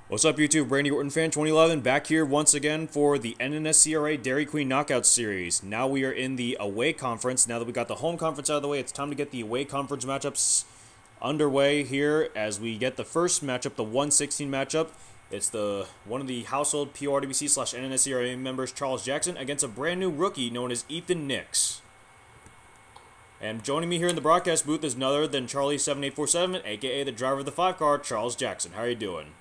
What's up, YouTube? Brandy Orton fan 2011 back here once again for the NNSCRA Dairy Queen Knockout Series. Now we are in the away conference. Now that we got the home conference out of the way, it's time to get the away conference matchups underway here as we get the first matchup, the 116 matchup. It's one of the household PRWC / NNSCRA members, Charles Jackson, against a brand new rookie known as Ethan Nix. And joining me here in the broadcast booth is none other than Charlie7847, aka the driver of the 5-car, Charles Jackson. How are you doing?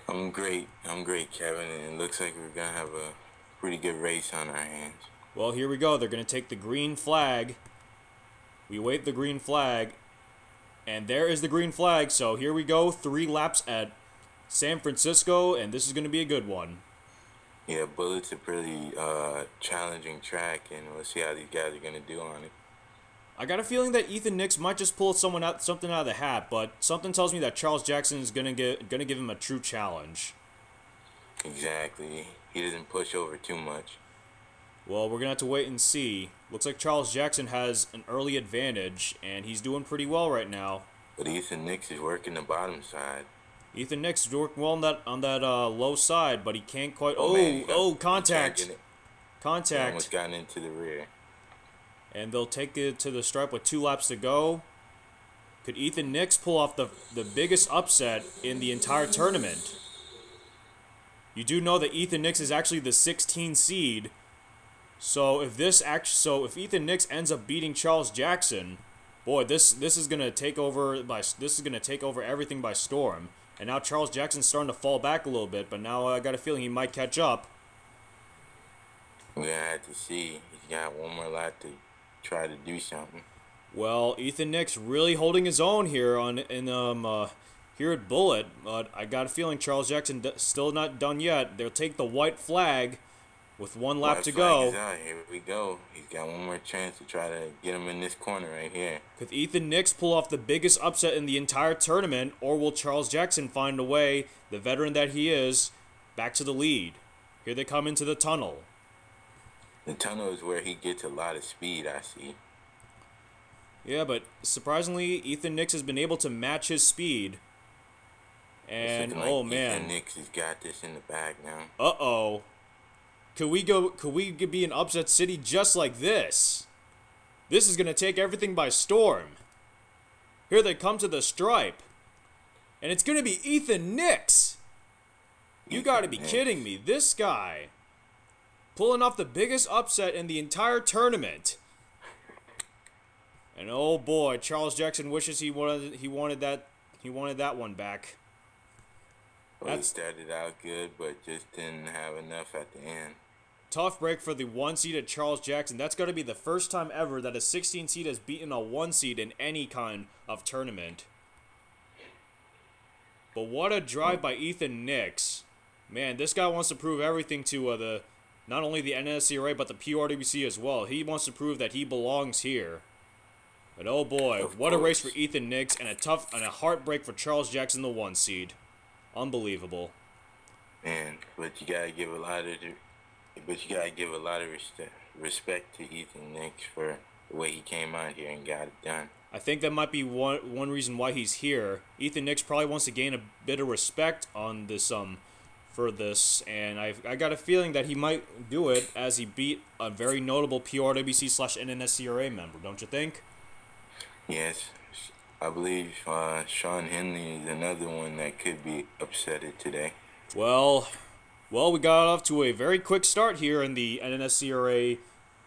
I'm great, Kevin, and it looks like we're going to have a pretty good race on our hands. Well, here we go. They're going to take the green flag. We wait the green flag, and there is the green flag. So here we go, 3 laps at San Francisco, and this is going to be a good one. Yeah, Bullitt's a pretty challenging track, and we'll see how these guys are going to do on it. I got a feeling that Ethan Nix might just pull something out of the hat, but something tells me that Charles Jackson is gonna give him a true challenge. Exactly. He doesn't push over too much. Well, we're gonna have to wait and see. Looks like Charles Jackson has an early advantage, and he's doing pretty well right now. But Ethan Nix is working the bottom side. Ethan Nix is working well on that low side, but he can't quite. Contact! Contact! He almost gotten into the rear. And they'll take it to the stripe with 2 laps to go. Could Ethan Nix pull off the biggest upset in the entire tournament? You do know that Ethan Nix is actually the 16 seed. So if Ethan Nix ends up beating Charles Jackson, boy, this is gonna take over everything by storm. And now Charles Jackson's starting to fall back a little bit, but now I got a feeling he might catch up. We're gonna have to see. He's got one more lap to try to do something. Well, Ethan Nix really holding his own here here at Bullitt, but I got a feeling Charles Jackson still not done yet. They'll take the white flag with 1 lap to go. Here we go. He's got one more chance to try to get him in this corner right here. Could Ethan Nix pull off the biggest upset in the entire tournament, or will Charles Jackson find a way, the veteran that he is, back to the lead? Here they come into the tunnel. The tunnel is where he gets a lot of speed, I see. Yeah, but surprisingly, Ethan Nix has been able to match his speed. And, oh man. Ethan Nix has got this in the bag now. Uh-oh. Could we be an upset city just like this? This is going to take everything by storm. Here they come to the stripe. And it's going to be Ethan Nix. You got to be kidding me. This guy pulling off the biggest upset in the entire tournament. And oh boy, Charles Jackson wishes he wanted that one back. Well, he started out good, but just didn't have enough at the end. Tough break for the 1 seed at Charles Jackson. That's got to be the first time ever that a 16 seed has beaten a 1 seed in any kind of tournament. But what a drive by Ethan Nix. Man, this guy wants to prove everything to not only the NNSCRA, but the PRWC as well. He wants to prove that he belongs here. But oh boy, what a race for Ethan Nix, and a heartbreak for Charles Jackson, the 1 seed. Unbelievable. Man, but you gotta give a lot of respect to Ethan Nix for the way he came out here and got it done. I think that might be one reason why he's here. Ethan Nix probably wants to gain a bit of respect on this for this, and I got a feeling that he might do it as he beat a very notable PRWC / NNSCRA member, don't you think? Yes, I believe Sean Henley is another one that could be upsetted today. Well, we got off to a very quick start here in the NNSCRA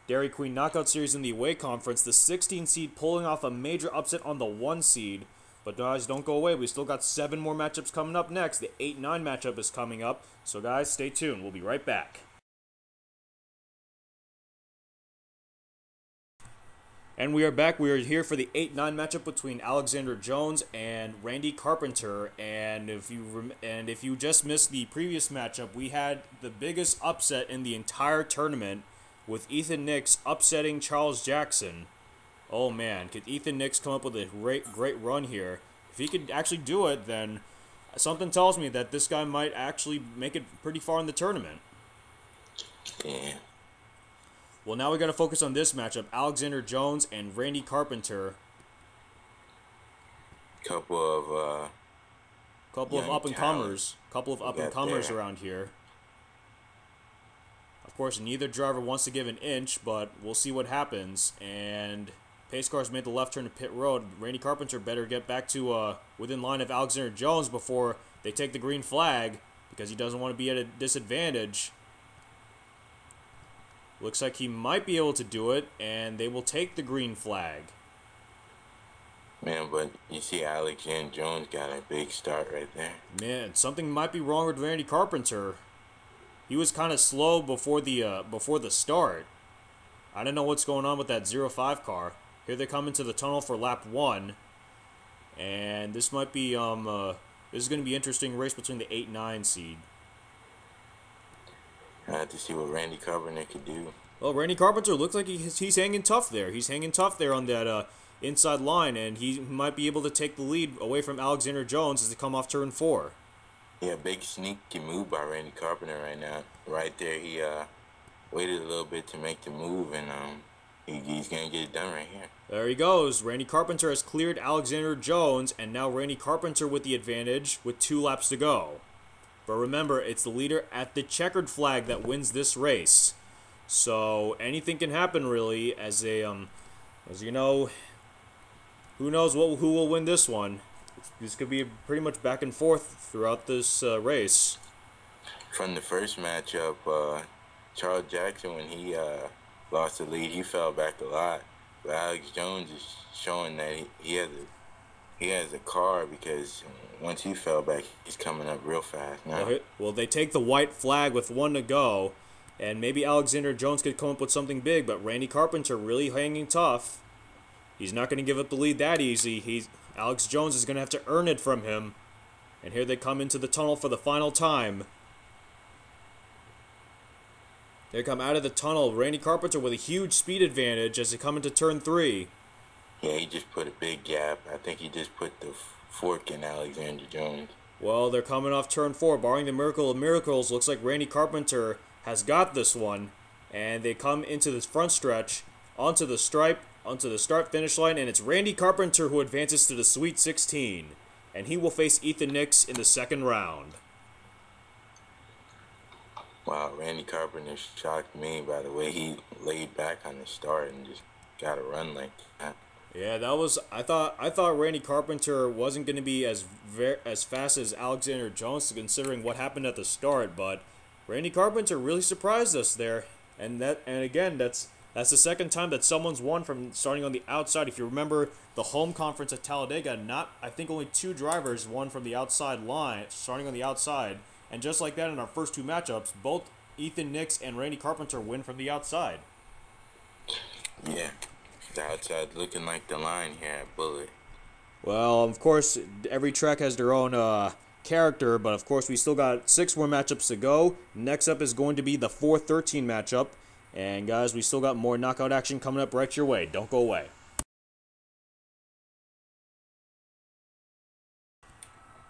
Dairy Queen Knockout Series in the away conference. The 16 seed pulling off a major upset on the 1 seed. But guys, don't go away. We still got 7 more matchups coming up next. The 8-9 matchup is coming up. So guys, stay tuned. We'll be right back. And we are back. We are here for the 8-9 matchup between Alexander Jones and Randy Carpenter. And if you just missed the previous matchup, we had the biggest upset in the entire tournament with Ethan Nix upsetting Charles Jackson. Oh man, could Ethan Nix come up with a great run here? If he could actually do it, then something tells me that this guy might actually make it pretty far in the tournament. Yeah. Well, now we got to focus on this matchup: Alexander Jones and Randy Carpenter. Couple Couple of up-and-comers around here. Of course, neither driver wants to give an inch, but we'll see what happens. And pace cars made the left turn to pit road. Randy Carpenter better get back to within line of Alexander Jones before they take the green flag, because he doesn't want to be at a disadvantage. Looks like he might be able to do it, and they will take the green flag. Man, but you see Alexander Jones got a big start right there. Man, something might be wrong with Randy Carpenter. He was kind of slow before the start. I don't know what's going on with that 05 car. Here they come into the tunnel for lap 1. And this might be this is going to be an interesting race between the 8-9 seed. I have to see what Randy Carpenter could do. Well, Randy Carpenter looks like he's hanging tough there. He's hanging tough there on that inside line, and he might be able to take the lead away from Alexander Jones as they come off turn 4. Yeah, big sneaky move by Randy Carpenter right now. Right there, he waited a little bit to make the move, and he's going to get it done right here. There he goes. Randy Carpenter has cleared Alexander Jones, and now Randy Carpenter with the advantage with 2 laps to go. But remember, it's the leader at the checkered flag that wins this race. So anything can happen, really, as you know, who knows who will win this one. This could be pretty much back and forth throughout this race. From the first matchup, Charles Jackson, when he lost the lead, he fell back a lot. But Alex Jones is showing that he has a car, because once he fell back, he's coming up real fast now. Well, they take the white flag with 1 to go, and maybe Alexander Jones could come up with something big, but Randy Carpenter really hanging tough. He's not going to give up the lead that easy. Alex Jones is going to have to earn it from him. And here they come into the tunnel for the final time. They come out of the tunnel. Randy Carpenter with a huge speed advantage as they come into turn 3. Yeah, he just put a big gap. I think he just put the fork in Alexander Jones. Well, they're coming off turn 4. Barring the miracle of miracles, looks like Randy Carpenter has got this one. And they come into this front stretch, onto the stripe, onto the start-finish line, and it's Randy Carpenter who advances to the Sweet 16. And he will face Ethan Nix in the second round. Wow, Randy Carpenter shocked me by the way he laid back on the start and just got a run like that. Yeah, that was. I thought Randy Carpenter wasn't going to be as fast as Alexander Jones, considering what happened at the start. But Randy Carpenter really surprised us there, and again, that's the second time that someone's won from starting on the outside. If you remember the home conference at Talladega, I think only 2 drivers won from the outside line, starting on the outside. And just like that in our first 2 matchups, both Ethan Nix and Randy Carpenter win from the outside. Yeah, the outside looking like the line here at Bullitt. Well, of course, every track has their own character, but of course we still got 6 more matchups to go. Next up is going to be the 4-13 matchup. And guys, we still got more knockout action coming up right your way. Don't go away.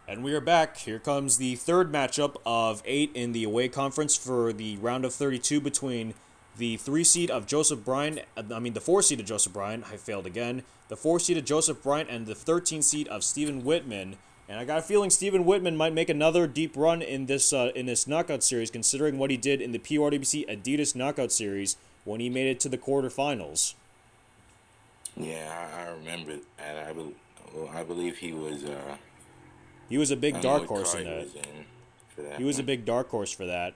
And we are back. Here comes the 3rd matchup of 8 in the away conference for the round of 32 between the 3 seed of Joseph Bryant, the 4 seed of Joseph Bryant, I failed again, the 4 seed of Joseph Bryant and the 13 seed of Stephen Whitman. And I got a feeling Stephen Whitman might make another deep run in this knockout series, considering what he did in the PRWC Adidas knockout series when he made it to the quarterfinals. Yeah, I remember that. I believe he was. He was a big dark horse in that. He was a big dark horse for that.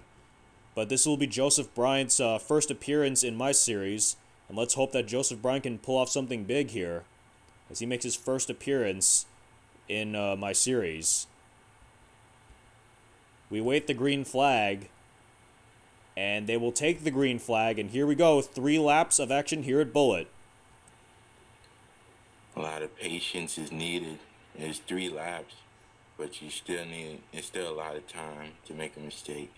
But this will be Joseph Bryant's first appearance in my series, and let's hope that Joseph Bryant can pull off something big here as he makes his first appearance in my series. We wait the green flag, and they will take the green flag, and here we go, 3 laps of action here at Bullitt. A lot of patience is needed. There's 3 laps, but it's still a lot of time to make a mistake.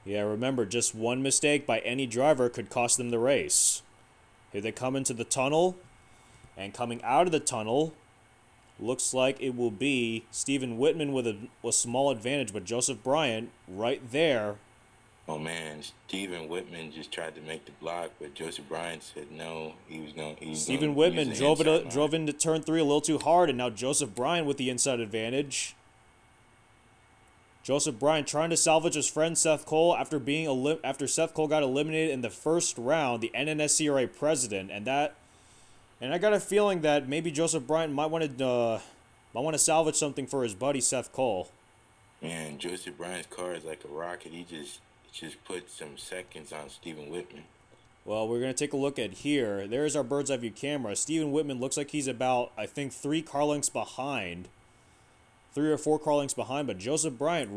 Yeah, remember, just one mistake by any driver could cost them the race. Here they come into the tunnel, and coming out of the tunnel, looks like it will be Stephen Whitman with a small advantage, but Joseph Bryant right there. Oh man, Stephen Whitman just tried to make the block, but Joseph Bryant said no. Stephen Whitman drove into turn 3 a little too hard, and now Joseph Bryant with the inside advantage. Joseph Bryant trying to salvage his friend Seth Cole after Seth Cole got eliminated in the first round, the NNSCRA president, and I got a feeling that maybe Joseph Bryant might want to salvage something for his buddy Seth Cole. Man, Joseph Bryant's car is like a rocket. He just put some seconds on Stephen Whitman. Well, we're going to take a look at here. There's our bird's eye view camera. Stephen Whitman looks like he's about, I think, 3 car lengths behind. 3 or 4 car lengths behind, but Joseph Bryant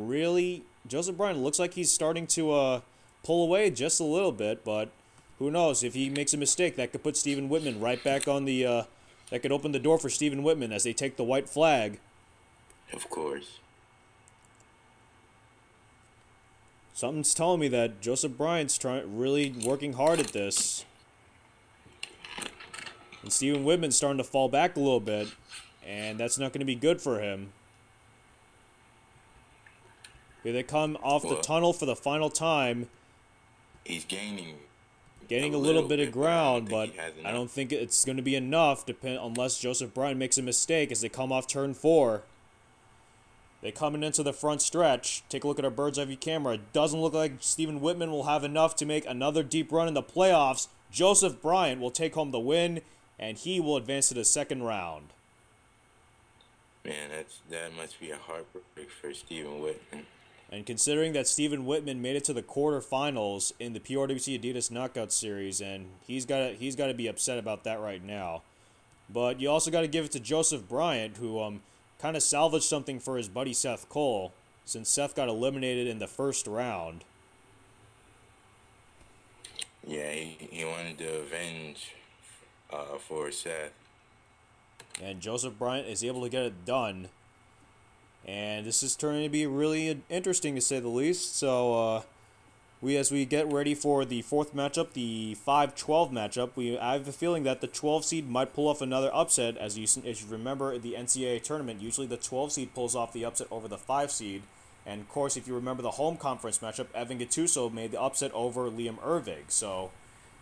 looks like he's starting to pull away just a little bit, but who knows? If he makes a mistake, that could put Stephen Whitman right back on the, that could open the door for Stephen Whitman as they take the white flag. Of course. Something's telling me that Joseph Bryant's really working hard at this. And Stephen Whitman's starting to fall back a little bit, and that's not going to be good for him. Here they come off the tunnel for the final time. He's gaining a little bit of ground, but I don't think it's going to be enough unless Joseph Bryant makes a mistake as they come off turn 4. They coming into the front stretch. Take a look at our bird's eye view camera. It doesn't look like Stephen Whitman will have enough to make another deep run in the playoffs. Joseph Bryant will take home the win, and he will advance to the second round. Man, that must be a heartbreak for Stephen Whitman. And considering that Stephen Whitman made it to the quarterfinals in the PRWC Adidas Knockout Series, and he's got to be upset about that right now. But you also got to give it to Joseph Bryant, who kind of salvaged something for his buddy Seth Cole, since Seth got eliminated in the first round. Yeah, he wanted to avenge for Seth. And Joseph Bryant is able to get it done. And this is turning to be really interesting, to say the least. So, as we get ready for the 4th matchup, the 5-12 matchup, I have a feeling that the 12 seed might pull off another upset. As you remember, in the NCAA tournament, usually the 12 seed pulls off the upset over the 5 seed. And of course, if you remember the home conference matchup, Evan Gattuso made the upset over Liam Ervig. So,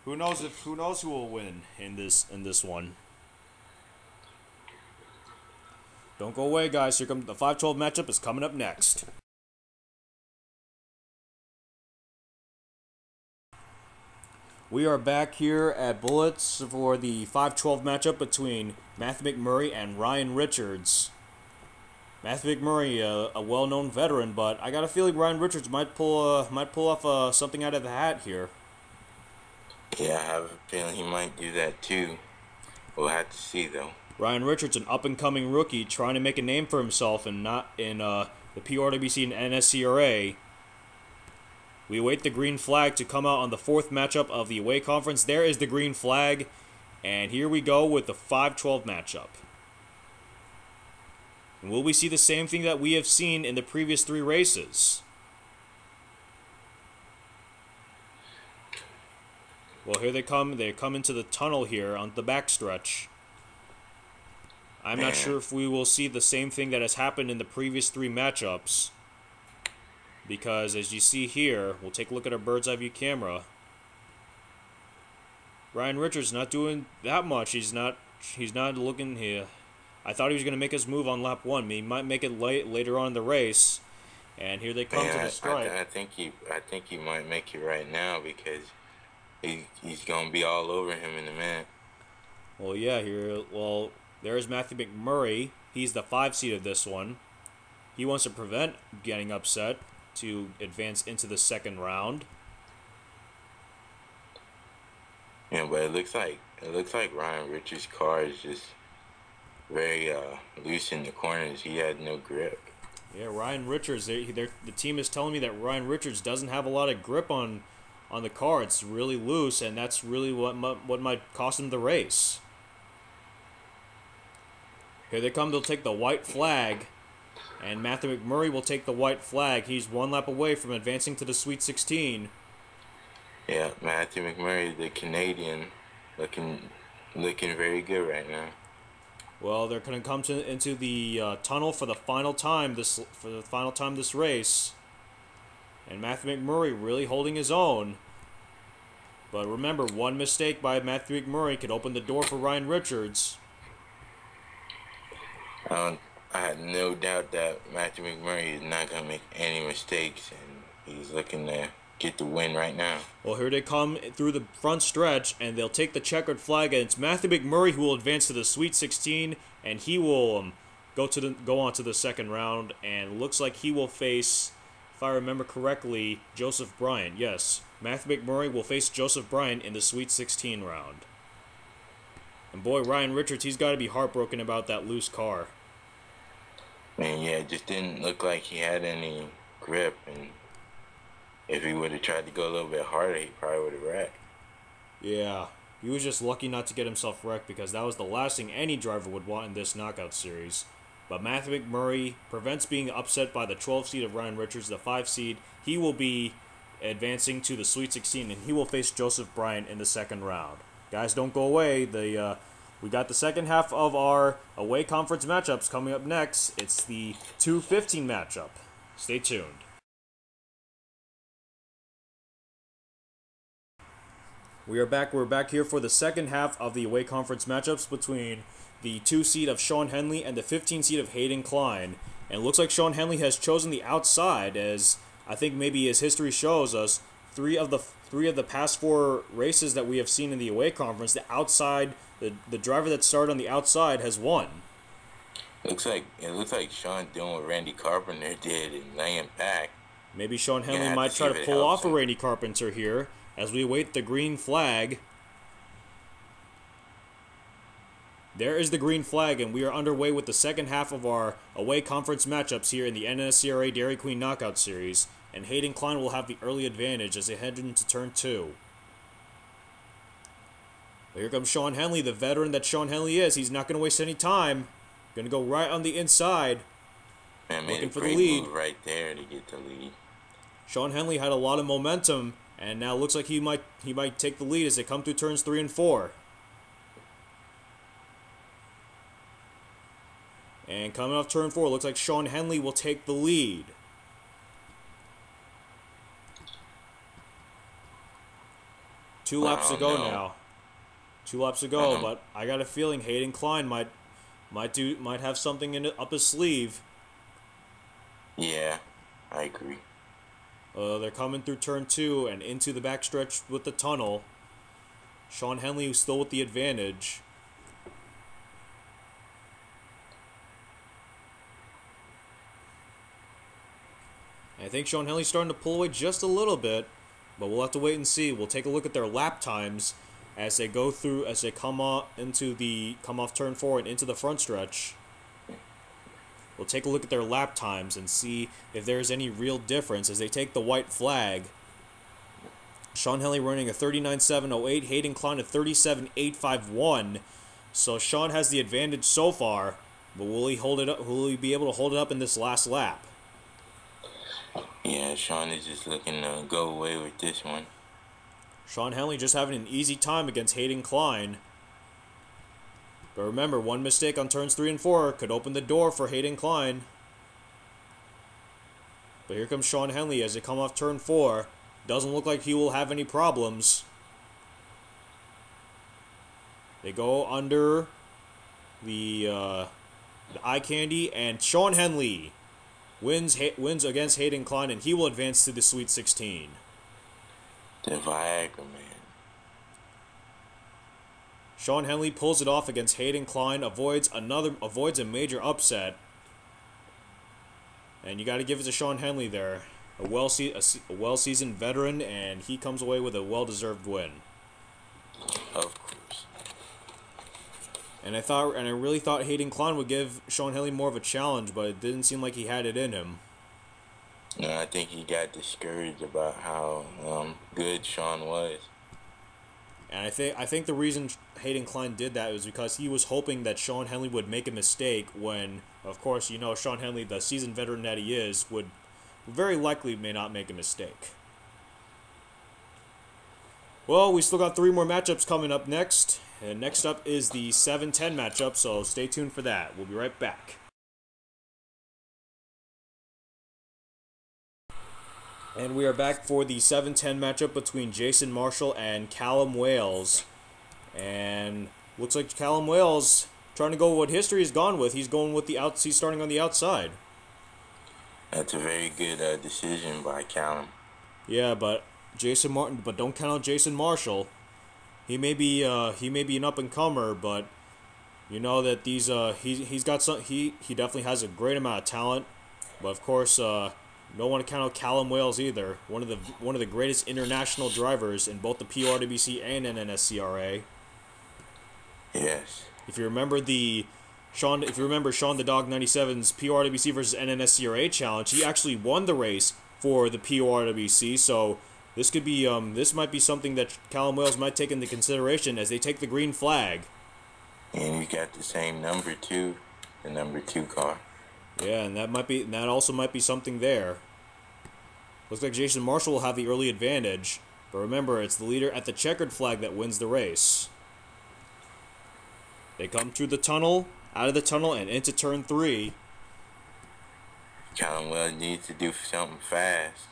who knows who will win in this one. Don't go away, guys. Here comes the 5-12 matchup is coming up next. We are back here at Bullets for the 5-12 matchup between Matthew McMurray and Ryan Richards. Matthew McMurray, a well-known veteran, but I got a feeling Ryan Richards might pull off something out of the hat here. Yeah, I have a feeling he might do that too. We'll have to see, though. Ryan Richards, an up-and-coming rookie, trying to make a name for himself and not in the PRWC and NSCRA. We await the green flag to come out on the 4th matchup of the away conference. There is the green flag, and here we go with the 5-12 matchup. And will we see the same thing that we have seen in the previous 3 races? Well, here they come. They come into the tunnel here on the backstretch. I'm not sure if we will see the same thing that has happened in the previous 3 matchups. Because as you see here, we'll take a look at our bird's eye view camera. Ryan Richards not doing that much. He's not looking here. I thought he was going to make his move on lap 1. He might make it later on in the race. And here they come to the strike. I think he might make it right now because he's going to be all over him in a minute. Well, yeah, there's Matthew McMurray. He's the 5 seed of this one. He wants to prevent getting upset to advance into the second round. Yeah, but it looks like Ryan Richards' car is just very loose in the corners. He had no grip. Yeah, Ryan Richards. The team is telling me that Ryan Richards doesn't have a lot of grip on the car. It's really loose, and that's really what might cost him the race. Here they come. They'll take the white flag, and Matthew McMurray will take the white flag. He's 1 lap away from advancing to the Sweet 16. Yeah, Matthew McMurray, the Canadian, looking very good right now. Well, they're going to come into the tunnel for the final time this race, and Matthew McMurray really holding his own. But remember, one mistake by Matthew McMurray could open the door for Ryan Richards. I I had no doubt that Matthew McMurray is not going to make any mistakes, and he's looking to get the win right now. Well, here they come through the front stretch, and they'll take the checkered flag, and it's Matthew McMurray who will advance to the Sweet 16, and he will go on to the second round, and looks like he will face, if I remember correctly, Joseph Bryant. Yes, Matthew McMurray will face Joseph Bryant in the Sweet 16 round. And boy, Ryan Richards, he's got to be heartbroken about that loose car. Man, yeah, it just didn't look like he had any grip, and if he would have tried to go a little bit harder, he probably would have wrecked. Yeah, he was just lucky not to get himself wrecked, because that was the last thing any driver would want in this knockout series. But Matthew McMurray prevents being upset by the 12 seed of Ryan Richards, the 5 seed. He will be advancing to the Sweet 16, and he will face Joseph Bryant in the second round. Guys, don't go away. We got the second half of our away conference matchups coming up next. It's the 2-15 matchup. Stay tuned. We're back here for the second half of the away conference matchups between the 2 seed of Sean Henley and the 15 seed of Hayden Klein. And it looks like Sean Henley has chosen the outside, as I think maybe his history shows us. Three of the past 4 races that we have seen in the away conference, the outside, the driver that started on the outside has won. It looks like Sean doing what Randy Carpenter did and laying back. Maybe Sean Henley might try to pull off a Randy Carpenter here as we await the green flag. There is the green flag, and we are underway with the second half of our away conference matchups here in the NNSCRA Dairy Queen Knockout Series. And Hayden Klein will have the early advantage as they head into turn 2. But here comes Sean Henley, the veteran that Sean Henley is. He's not going to waste any time. Going to go right on the inside. Man, looking for the great lead. move right there to get the lead. Sean Henley had a lot of momentum, and now looks like he might take the lead as they come through turns 3 and 4. And coming off turn 4, looks like Sean Henley will take the lead. Two laps to go now. 2 laps to go, but I got a feeling Hayden Klein might have something up his sleeve. Yeah, I agree. They're coming through turn 2 and into the backstretch with the tunnel. Sean Henley still with the advantage. I think Sean Henley's starting to pull away just a little bit, but we'll have to wait and see. We'll take a look at their lap times as they go through, as they come off turn 4 and into the front stretch. We'll take a look at their lap times and see if there's any real difference as they take the white flag. Sean Henley running a 39.708, Hayden Klein a 37.851. So Sean has the advantage so far, but will he hold it up? Will he be able to hold it up in this last lap? Yeah, Sean is just looking to go away with this one. Sean Henley just having an easy time against Hayden Klein. But remember, one mistake on turns 3 and 4 could open the door for Hayden Klein. But here comes Sean Henley as they come off turn 4. Doesn't look like he will have any problems. They go under the eye candy, and Sean Henley wins against Hayden Klein, and he will advance to the Sweet 16. The Viagra man. Sean Henley pulls it off against Hayden Klein, avoids a major upset. And you got to give it to Sean Henley there, a well-seasoned veteran, and he comes away with a well-deserved win. Of course. And I really thought Hayden Klein would give Sean Henley more of a challenge, but it didn't seem like he had it in him. No, I think he got discouraged about how good Sean was. And I think the reason Hayden Klein did that was because he was hoping that Sean Henley would make a mistake when, of course, you know, Sean Henley, the seasoned veteran that he is, would very likely may not make a mistake. Well, we still got 3 more matchups coming up next. And next up is the 7-10 matchup, so stay tuned for that. We'll be right back. And we are back for the 7-10 matchup between Jason Marshall and Callum Wales. And looks like Callum Wales trying to go what history has gone with. He's going with he's starting on the outside. That's a very good decision by Callum. Yeah, but but don't count out Jason Marshall. He may be an up and comer, but you know that he's got some. He definitely has a great amount of talent. But of course, don't want to count out Callum Wales either. One of the greatest international drivers in both the PRWC and NNSCRA. Yes. If you remember Sean the Dog 97's PRWC versus NNSCRA challenge, he actually won the race for the PRWC. So this might be something that Callum Wales might take into consideration as they take the green flag. And you got the same number 2, the number 2 car. Yeah, and that also might be something there. Looks like Jason Marshall will have the early advantage, but remember, it's the leader at the checkered flag that wins the race. They come through the tunnel, out of the tunnel, and into turn 3. Callum Wells needs to do something fast.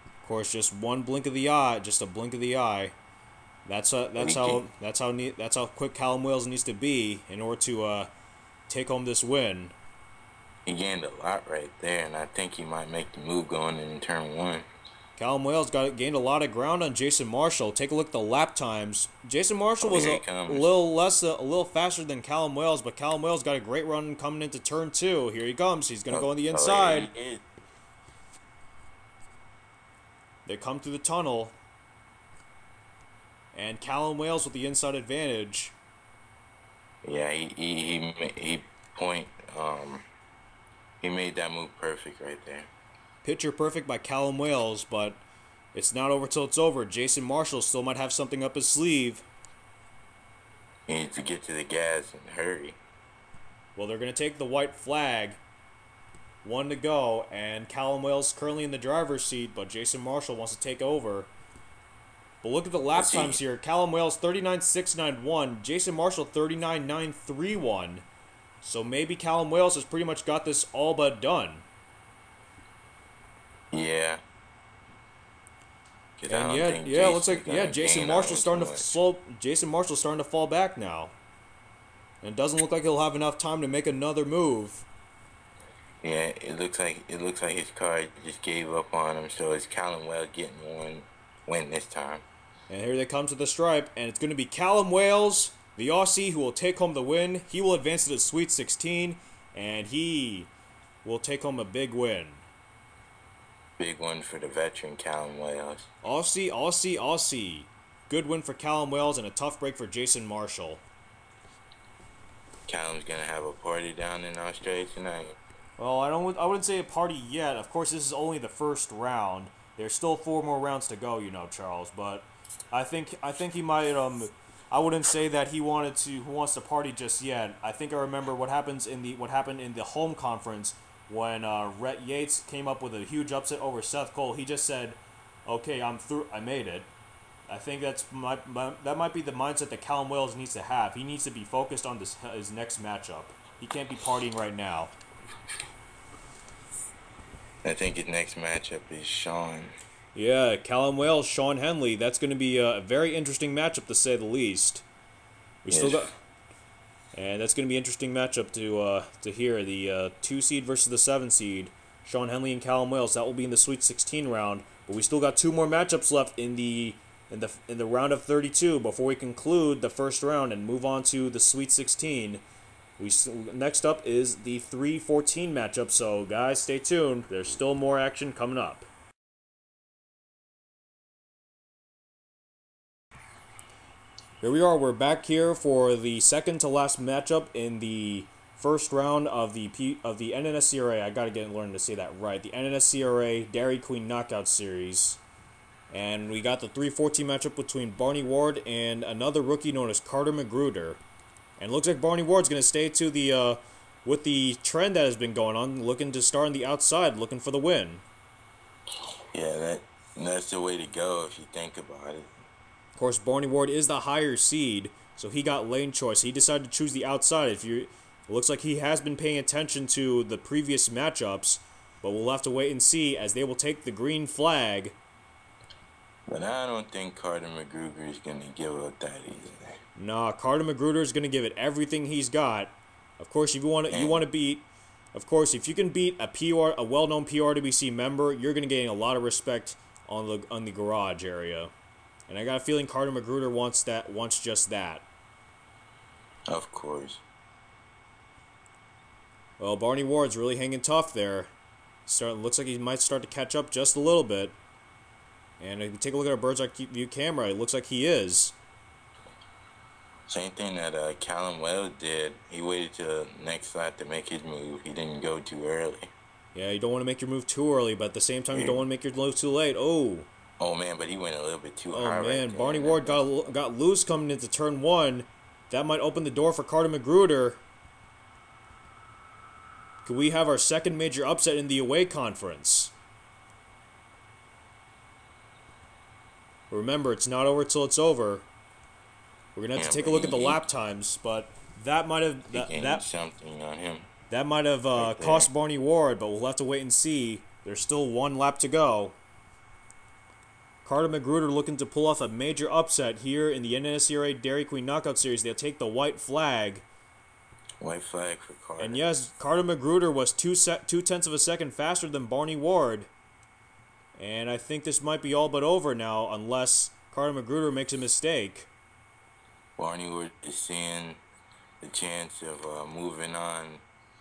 Of course, just one blink of the eye, just a blink of the eye. That's how quick Callum Wales needs to be in order to take home this win. He gained a lot right there, and I think he might make the move going in turn 1. Callum Wales gained a lot of ground on Jason Marshall. Take a look at the lap times. Jason Marshall was a little faster than Callum Wales, but Callum Wales got a great run coming into turn 2. Here he comes. He's going to go on the inside. Yeah, They come through the tunnel. And Callum Wales with the inside advantage. Yeah, he made that move perfect right there. Picture perfect by Callum Wales, but it's not over till it's over. Jason Marshall still might have something up his sleeve. He needs to get to the gas and hurry. Well, they're going to take the white flag. 1 to go, and Callum Wales currently in the driver's seat, but Jason Marshall wants to take over. But look at the lap times here. Callum Wales 39.691, Jason Marshall 39.931. So maybe Callum Wales has pretty much got this all but done. Yeah. And looks like Jason Marshall's starting to slow. Jason Marshall's starting to fall back now. And it doesn't look like he'll have enough time to make another move. Yeah, it looks like his car just gave up on him, so it's Callum Wales getting one win this time. And here they come to the stripe, and it's going to be Callum Wales, the Aussie, who will take home the win. He will advance to the Sweet 16, and he will take home a big win. Big one for the veteran Callum Wales. Aussie. Good win for Callum Wales and a tough break for Jason Marshall. Callum's going to have a party down in Australia tonight. Well, I wouldn't say a party yet. Of course, this is only the first round. There's still 4 more rounds to go, Charles. But I think he might. I wouldn't say that he wants to party just yet. I think I remember what happened in the home conference when Rhett Yates came up with a huge upset over Seth Cole. He just said, "Okay, I'm through. I made it." I think that might be the mindset that Callum Wales needs to have. He needs to be focused on his next matchup. He can't be partying right now. I think his next matchup is Sean. Yeah, Callum Wales, Sean Henley. That's going to be a very interesting matchup, to say the least. And that's going to be an interesting matchup to hear. The 2 seed versus the 7 seed. Sean Henley and Callum Wales. That will be in the Sweet 16 round. But we still got 2 more matchups left in the round of 32 before we conclude the first round and move on to the Sweet 16. Next up is the 3-14 matchup, so guys, stay tuned. There's still more action coming up. Here we are. We're back here for the second to last matchup in the first round of the NNSCRA. I gotta learn to say that right. The NNSCRA Dairy Queen Knockout Series, and we got the 3-14 matchup between Barney Ward and another rookie known as Carter McGruder. And it looks like Barney Ward's going to stay to with the trend that has been going on, looking to start on the outside, looking for the win. Yeah, that's the way to go if you think about it. Of course, Barney Ward is the higher seed, so he got lane choice. He decided to choose the outside. It looks like he has been paying attention to the previous matchups, but we'll have to wait and see as they will take the green flag. But I don't think Carter McGruder is going to give up that easy. Nah, Carter McGruder is going to give it everything he's got. Of course, if you want to beat, of course, if you can beat a well-known PRWC member, you're going to gain a lot of respect on the garage area. And I got a feeling Carter McGruder wants just that. Of course. Well, Barney Ward's really hanging tough there. Looks like he might start to catch up just a little bit. And if you take a look at our bird's eye view camera, it looks like he is. Same thing that Callum Wells did. He waited till next lap to make his move. He didn't go too early. Yeah, you don't want to make your move too early, but at the same time, you don't want to make your move too late. Oh. Oh, man, but he went a little bit too high. Oh, man, Barney Ward got loose coming into turn 1. That might open the door for Carter McGruder. Could we have our second major upset in the away conference? Remember, it's not over till it's over. We're gonna have to take a look at the lap times, but that might have something on him. That might have cost Barney Ward, but we'll have to wait and see. There's still one lap to go. Carter McGruder looking to pull off a major upset here in the NNSCRA Dairy Queen Knockout Series. They'll take the white flag. White flag for Carter. And yes, Carter McGruder was 2/10 of a second faster than Barney Ward. And I think this might be all but over now, unless Carter McGruder makes a mistake. Barney Ward is seeing the chance of moving on,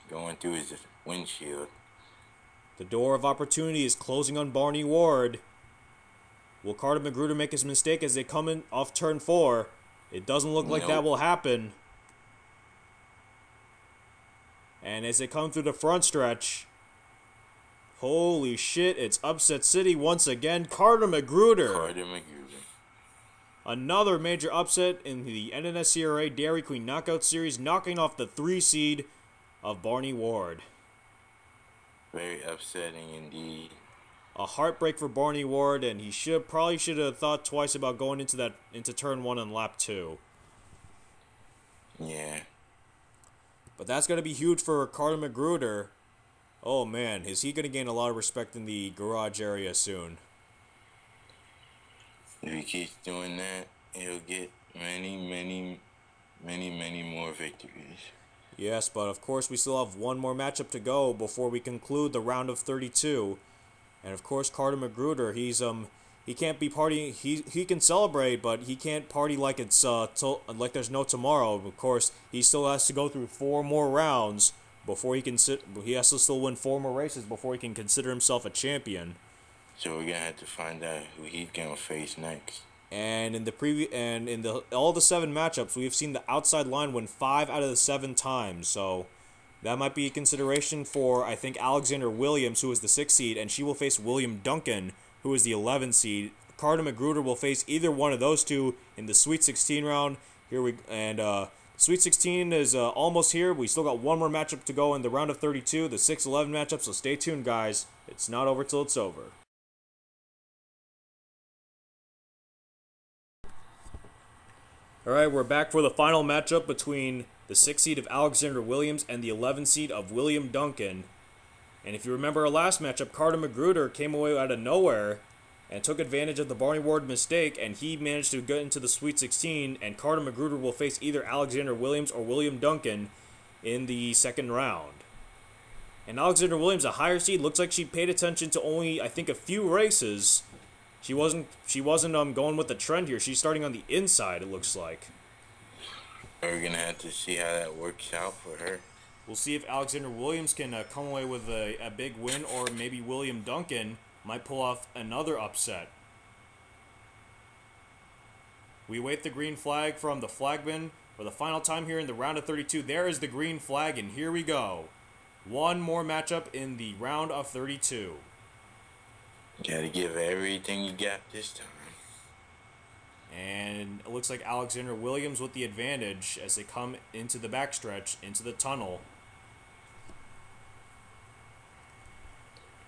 going through his windshield. The door of opportunity is closing on Barney Ward. Will Carter McGruder make his mistake as they come in off turn 4? It doesn't look like that will happen. And as they come through the front stretch, holy shit, it's upset city once again. Carter McGruder. Carter McGruder. Another major upset in the NNSCRA Dairy Queen Knockout Series, knocking off the 3 seed of Barney Ward. Very upsetting indeed. A heartbreak for Barney Ward, and he probably should have thought twice about going into turn 1 on lap 2. Yeah. But that's going to be huge for Carter McGruder. Oh man, is he going to gain a lot of respect in the garage area soon? If he keeps doing that, he'll get many more victories. Yes, but of course we still have one more matchup to go before we conclude the round of 32. And of course Carter McGruder, he can't be partying. He can celebrate, but he can't party like it's like there's no tomorrow. Of course, he still has to go through 4 more rounds before he can he has to still win 4 more races before he can consider himself a champion. So we're gonna have to find out who he's gonna face next. And in all the 7 matchups, we've seen the outside line win 5 out of the 7 times. So that might be a consideration for, I think, Alexander Williams, who is the 6th seed, and she will face William Duncan, who is the 11th seed. Carter McGruder will face either one of those two in the Sweet 16 round. Sweet 16 is almost here. We still got one more matchup to go in the round of 32, the 6-11 matchup. So stay tuned, guys. It's not over till it's over. All right, we're back for the final matchup between the 6th seed of Alexander Williams and the 11th seed of William Duncan. And if you remember our last matchup, Carter McGruder came away out of nowhere and took advantage of the Barney Ward mistake, and he managed to get into the Sweet 16, and Carter McGruder will face either Alexander Williams or William Duncan in the 2nd round. And Alexander Williams, a higher seed, looks like she paid attention to only, I think, a few races. She wasn't going with the trend here. She's starting on the inside, it looks like. We're going to have to see how that works out for her. We'll see if Alexander Williams can come away with a big win, or maybe William Duncan might pull off another upset. We await the green flag from the flagman for the final time here in the round of 32. There is the green flag, and here we go. One more matchup in the round of 32. Gotta give everything you got this time. And it looks like Alexander Williams with the advantage as they come into the backstretch, into the tunnel.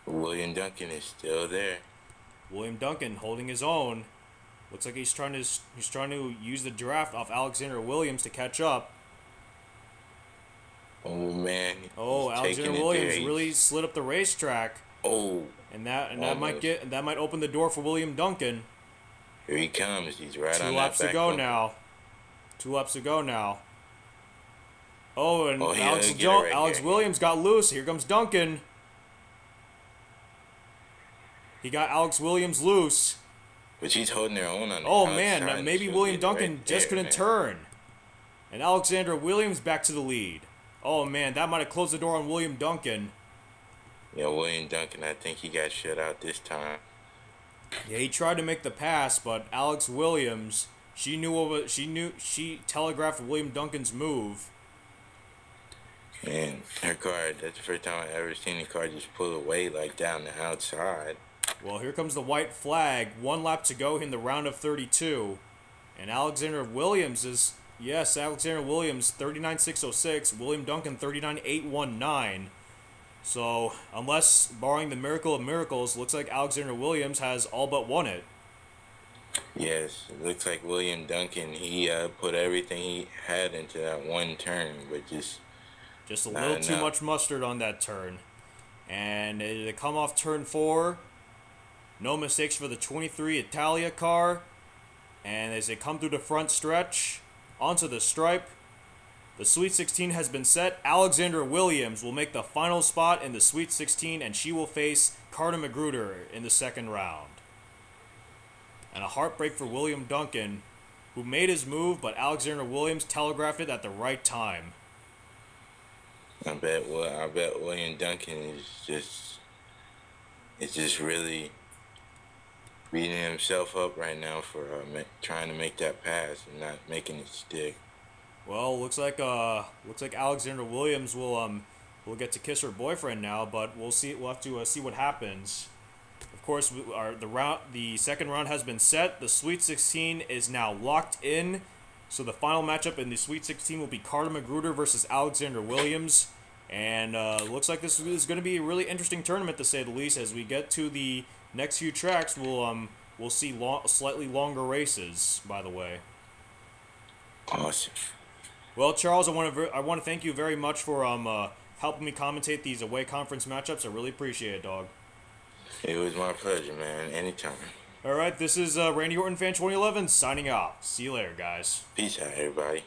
William Duncan is still there. William Duncan holding his own. Looks like he's trying to use the draft off Alexander Williams to catch up. Oh man. Oh, Alexander Williams really slid up the racetrack. Oh. And that might open the door for William Duncan. Here he comes. He's right on that back. 2 laps to go now. 2 laps to go now. Oh, and Oh, Alex Williams got loose. Here comes Duncan. He got Alex Williams loose. But she's holding her own on the Oh, outside. man, maybe William Duncan right just couldn't turn. And Alexandra Williams back to the lead. Oh, man, that might have closed the door on William Duncan. Yeah, William Duncan, I think he got shut out this time. Yeah, he tried to make the pass, but Alex Williams, she telegraphed William Duncan's move. And her car, that's the first time I ever seen a car just pull away like down the outside. Well, here comes the white flag. 1 lap to go in the round of 32. And Alexandra Williams is, yes, Alexandra Williams, 39.606. William Duncan, 39.819. So, unless, barring the miracle of miracles, looks like Alexandra Williams has all but won it. Yes, it looks like William Duncan, he put everything he had into that one turn, but just a little too much mustard on that turn. And they come off turn 4. No mistakes for the 23 Italia car. And as they come through the front stretch, onto the stripe, the Sweet 16 has been set. Alexandra Williams will make the final spot in the Sweet 16, and she will face Carter McGruder in the second round. And a heartbreak for William Duncan, who made his move, but Alexandra Williams telegraphed it at the right time. I bet William Duncan is just really beating himself up right now for trying to make that pass and not making it stick. Well, looks like Alexandra Williams will get to kiss her boyfriend now, but we'll see. We'll have to see what happens. Of course, the second round has been set. The Sweet 16 is now locked in. So the final matchup in the Sweet 16 will be Carter McGruder versus Alexandra Williams. And looks like this is going to be a really interesting tournament, to say the least. As we get to the next few tracks, we'll see slightly longer races, by the way. Awesome. Well, Charles, I want to thank you very much for helping me commentate these away conference matchups. I really appreciate it, dog. It was my pleasure, man. Anytime. All right, this is Randy Orton Fan 2011 signing off. See you later, guys. Peace out, everybody.